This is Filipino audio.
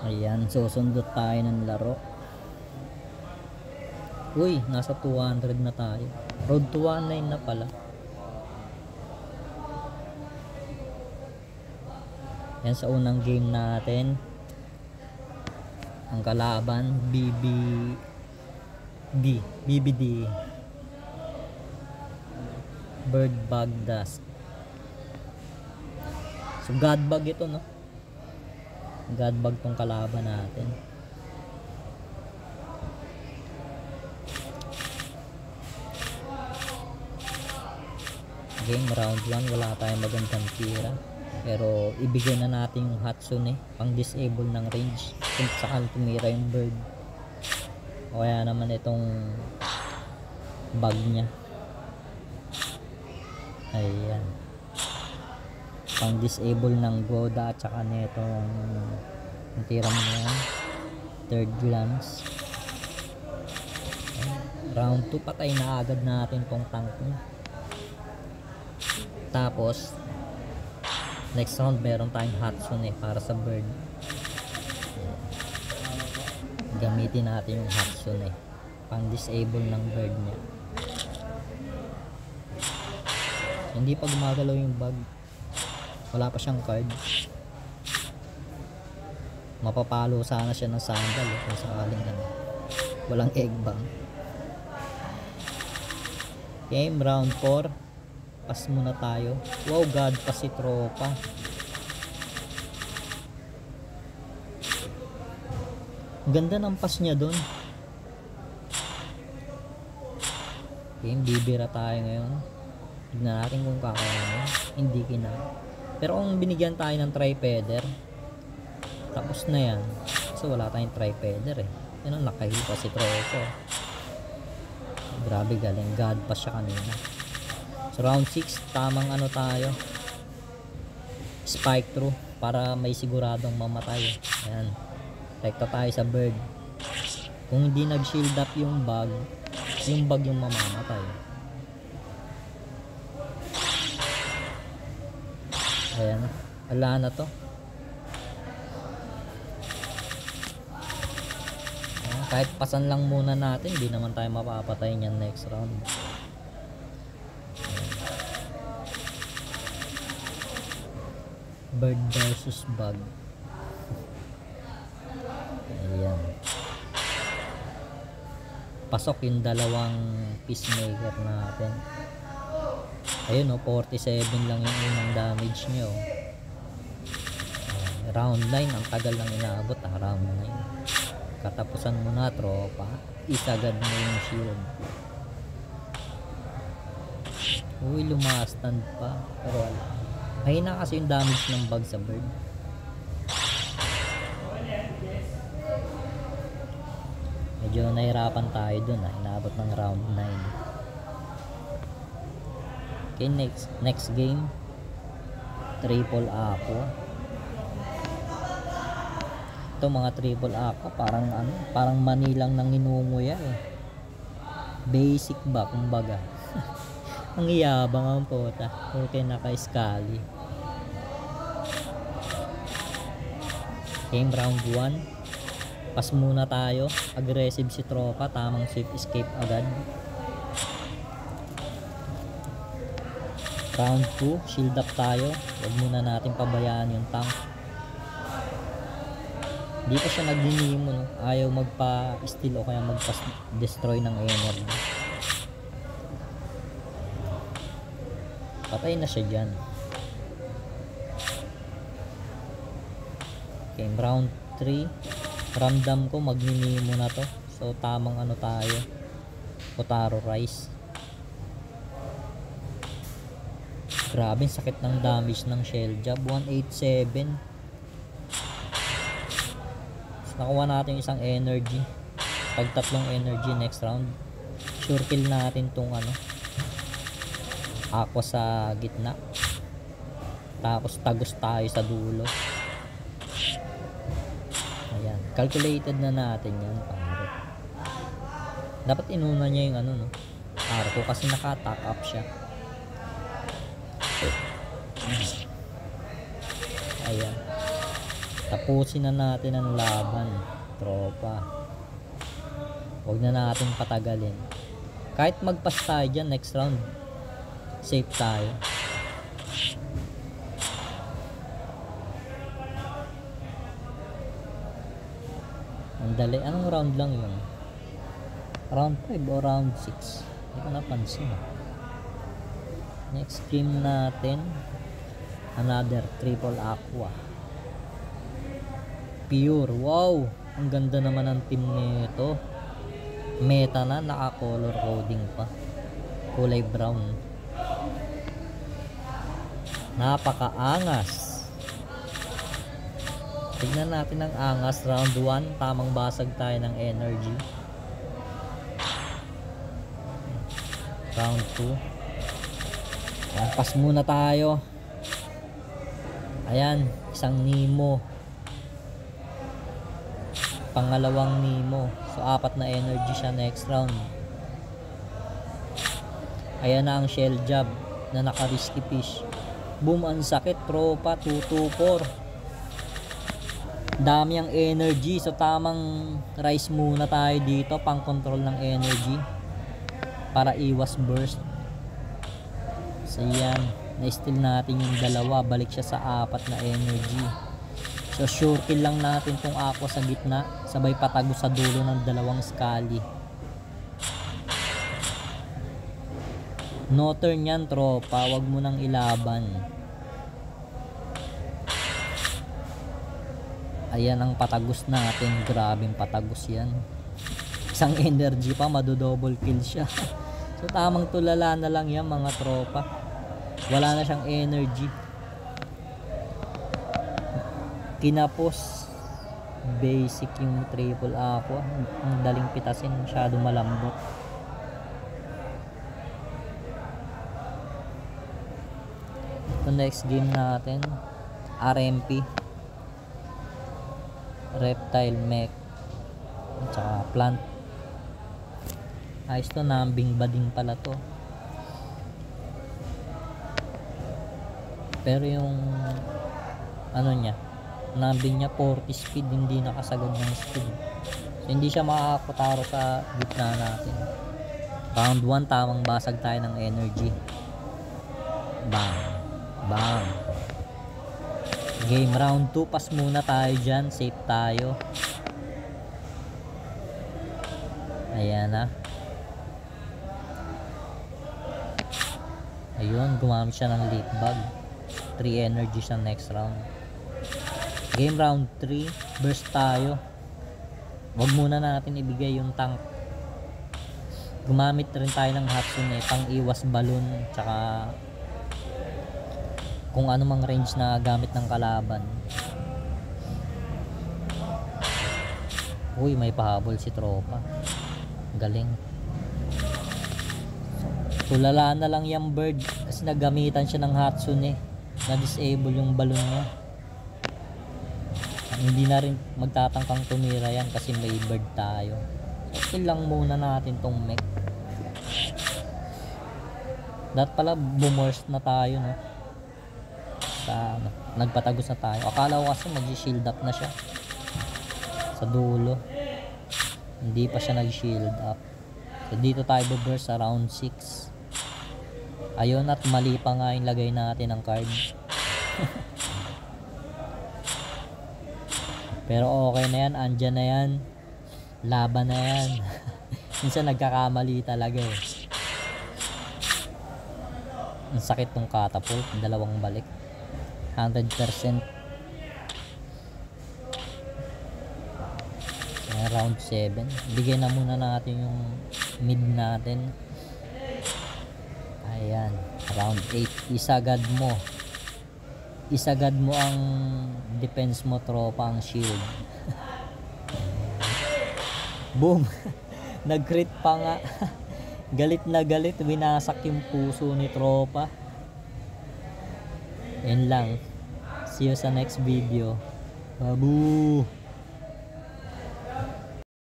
Ayan, susundot tayo ng laro. Uy, nasa 200 na tayo. Road to 19 na pala. Yan sa unang game natin. Ang kalaban, BBD. Bird Bug Dust. So God Bug ito, no? God Bug tong kalaban natin. Game round 1, wala tayong magandang tira. Pero ibigay na natin yung Hatsune pang disable ng range kung saan tumira yung bird. O kaya naman itong bug nya. Ayan. Pang disable ng Goda at saka nitong tira mo yan. Third glance. Round 2, patay na agad natin tong tank nya. Tapos next round meron tayong Hatsune para sa bird. Gamitin natin yung Hatsune pang disable ng bird nya. Hindi pa gumagalaw yung bug, wala pa siyang card. Mapapalo sana siya ng sandal kung sakaling walang egg bang. Game round 4, pass muna tayo. Wow, God pa si tropa. Ganda ng pass niya dun. Game, bibira tayo ngayon. Tignan natin kung kakayanin. Hindi kina. Pero kung binigyan tayo ng tripeder, tapos na yan. Kasi wala tayong tripeder eh. Yan ang nakahil pa si tropa. Grabe, galing. God pa siya kanina. So round 6, tamang ano tayo, spike through para may siguradong mamatay. Ayan, rekta tayo sa bird. Kung hindi nag shield up yung bug yung mamamatay. Ayan, wala na to. Ayan, kahit pasan lang muna natin, hindi naman tayo mapapatay niyan next round. Bird versus bug. Ayan, pasok yung dalawang peacemaker natin. Ayun o, 47 lang yung unang damage nyo. Round 9, ang tagal lang inaabot round 9. Katapusan mo na tropa, isagad mo yung shield. Uy, lumastand pa, pero wala. Mahina kasi yung damage ng bug sa bird. Medyo nahirapan tayo dun inaabot ng round 9. Okay, next game, triple aqua. Ito mga triple aqua, parang manilang nang inunguya eh. Basic ba kumbaga. Ang iyabang ang pota. Okay, naka-skali. Game round 1, pass muna tayo. Aggressive si tropa, tamang swift escape agad. Round 2, shield up tayo. Huwag muna natin pabayaan yung tank. Di pa siya nagninimo, no? Ayaw magpa-steal o kaya magpa-destroy ng energy. Patay na siya dyan. Okay, round 3, ramdam ko magninimo na to. So tamang ano tayo, Potaro Rice. Grabe, sakit ng damage ng shell jab, 187. So, nakuha natin isang energy. Pag tatlong energy next round, sure kill natin tong aqua sa gitna. Tapos tagos tayo sa dulo. Ayan, calculated na natin yan pare. Dapat inuna niya yung arko kasi naka-attack up siya. Ayan, Tapusin na natin ang laban, tropa. Huwag na natin patagalin. Kahit magpas tayo dyan next round, safe tayo. Ang dali. Anong round lang yun? Round 5 o round 6? Hindi ko napansin. Next game natin, another triple aqua. Pure. Wow! Ang ganda naman ang team nito. Meta na, naka-color coding pa. Kulay brown. Napakaangas. Tignan natin ang angas. Round 1, tamang basag tayo ng energy. Round 2. Ayan, pass muna tayo. Ayan, isang Nemo. Pangalawang Nemo. So, 4 na energy siya next round. Ayan na ang shell job na naka-risky fish. Boom, ang sakit, tropa. 224. Dami ang energy. So, tamang rise muna tayo dito. Pang control ng energy. Para iwas burst. So, yan. Na-steal natin yung dalawa. Balik siya sa 4 na energy. So sure kill lang natin tong aqua sa gitna, sabay patago sa dulo ng dalawang Scully. No turn yan, tropa, wag mo nang ilaban. Ayan ang patagos natin, grabing patagos yan. Isang energy pa, madodouble kill siya. So tamang tulala na lang yan mga tropa. Wala na siyang energy. Kinapos basic yung triple aqua. Ang daling pitasin, masyado malambot. So next game natin, RMP, reptile mech at saka plant. Ayos to, nambing bading pala to. Pero yung ano niya, nambing niya 40 speed, hindi nakasagad ng speed. So hindi siya makakakutaro sa gitna natin. Round 1, tamang basag tayo ng energy. Bang, bang. Game round 2, pass muna tayo dyan, safe tayo. Ayan na. Ayun, gumamit siya ng leak bag. 3 energy siya next round. Game round 3, burst tayo. Wag muna natin ibigay yung tank. Gumamit rin tayo ng Hatsune pang iwas balon, tsaka kung ano mang range na gamit ng kalaban. Uy, may pahabol si tropa. Galing. Tulala na lang yung bird kasi nagamitan siya ng Hatsune. Na-disable yung balon niya. Hindi na rin magtatangkang tumira yan kasi may bird tayo. So, kill lang muna natin tong mech. Dapat pala bumorst na tayo, no? Sa, nagpatagos na tayo. Akala ko kasi mag-shield up na siya sa dulo. Hindi pa siya nag-shield up. So dito tayo burst sa round 6. Ayun, at mali pa nga yung lagay natin ng card. Pero okay na yan, andyan na yan. Laban na yan. Minsan nagkakamali talaga eh. Ang sakit ng catapult, dalawang balik. 100%. Ayan, round 7. Bigay na muna natin yung mid natin. Ayan, round 8. Isagad mo. Isagad mo ang defense mo, tropa, ang shield. Boom. Nag-crit pa nga. Galit na galit, winasak yung puso ni tropa. Yan lang. See you sa next video. Babu.